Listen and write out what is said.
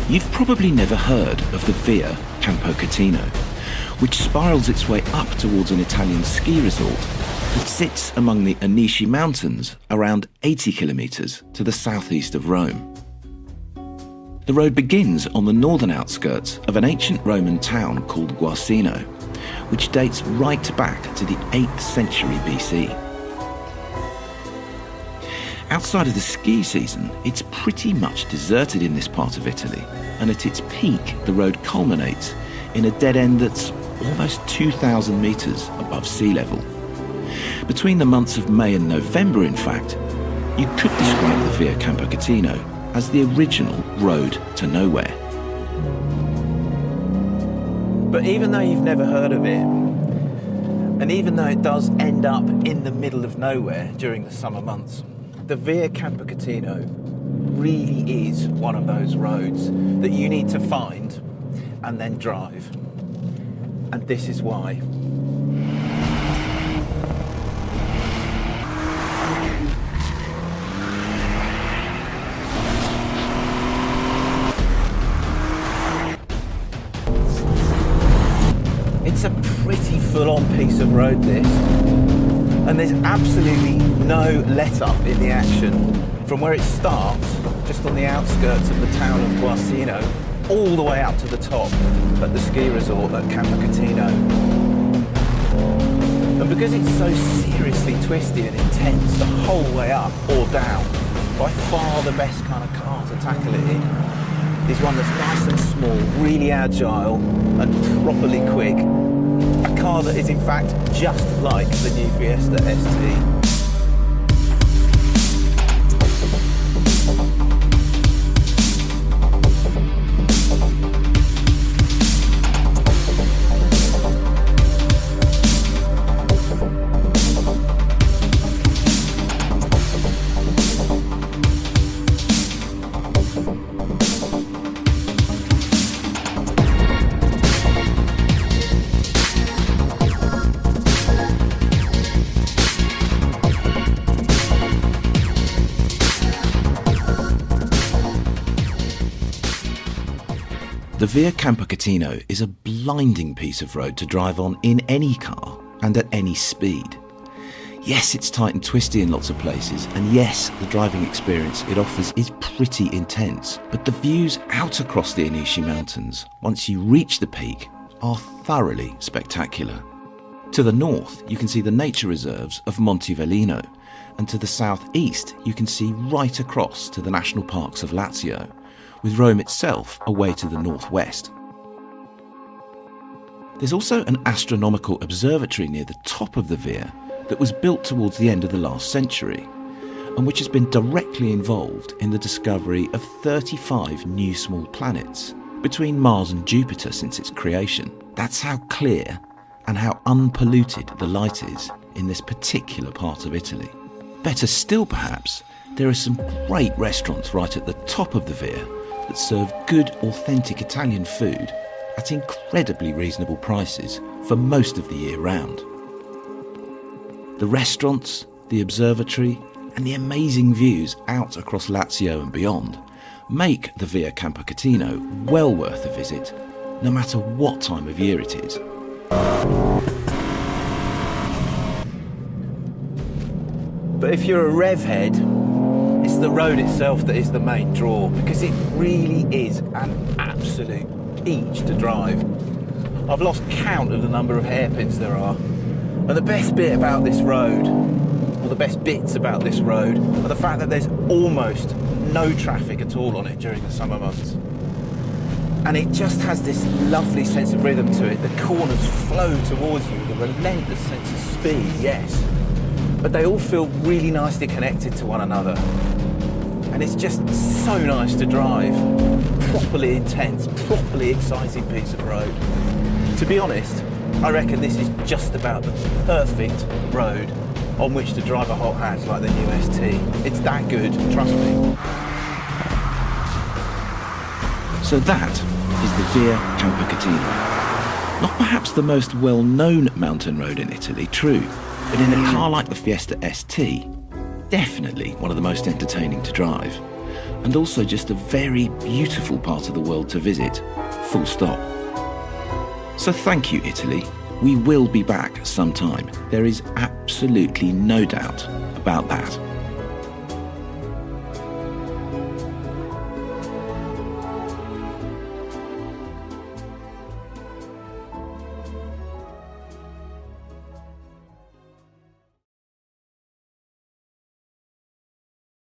You've probably never heard of the Via Campocatino, which spirals its way up towards an Italian ski resort that sits among the Anici Mountains, around 80 kilometres to the southeast of Rome. The road begins on the northern outskirts of an ancient Roman town called Guarcino, which dates right back to the 8th century BC. Outside of the ski season, it's pretty much deserted in this part of Italy, and at its peak, the road culminates in a dead end that's almost 2,000 metres above sea level. Between the months of May and November, in fact, you could describe the Via Campocatino as the original road to nowhere. But even though you've never heard of it, and even though it does end up in the middle of nowhere during the summer months, the Via Campocatino really is one of those roads that you need to find and then drive. And this is why. It's a pretty full-on piece of road, this. And there's absolutely no let-up in the action from where it starts, just on the outskirts of the town of Guarcino, all the way up to the top at the ski resort at Campocatino. And because it's so seriously twisty and intense the whole way up or down, by far the best kind of car to tackle it in is one that's nice and small, really agile and properly quick. A car that is in fact just like the new Fiesta ST. The Via Campocatino is a blinding piece of road to drive on in any car and at any speed. Yes, it's tight and twisty in lots of places, and yes, the driving experience it offers is pretty intense, but the views out across the Anici Mountains, once you reach the peak, are thoroughly spectacular. To the north, you can see the nature reserves of Monte Velino, and to the southeast, you can see right across to the national parks of Lazio, with Rome itself away to the northwest. There's also an astronomical observatory near the top of the Via that was built towards the end of the last century, and which has been directly involved in the discovery of 35 new small planets between Mars and Jupiter since its creation. That's how clear and how unpolluted the light is in this particular part of Italy. Better still perhaps, there are some great restaurants right at the top of the Via that serve good, authentic Italian food at incredibly reasonable prices for most of the year round. The restaurants, the observatory, and the amazing views out across Lazio and beyond make the Via Campocatino well worth a visit, no matter what time of year it is. But if you're a rev head, it's the road itself that is the main draw, because it really is an absolute peach to drive. I've lost count of the number of hairpins there are. And the best bit about this road, or the best bits about this road, are the fact that there's almost no traffic at all on it during the summer months. And it just has this lovely sense of rhythm to it. The corners flow towards you with a relentless sense of speed, yes. But they all feel really nicely connected to one another. And it's just so nice to drive. Properly intense, properly exciting piece of road. To be honest, I reckon this is just about the perfect road on which to drive a hot hatch like the new ST. It's that good, trust me. So that is the Via Campocatino. Not perhaps the most well-known mountain road in Italy, true, but in a car like the Fiesta ST, definitely one of the most entertaining to drive. and also just a very beautiful part of the world to visit, full stop. So thank you, Italy. We will be back sometime. There is absolutely no doubt about that.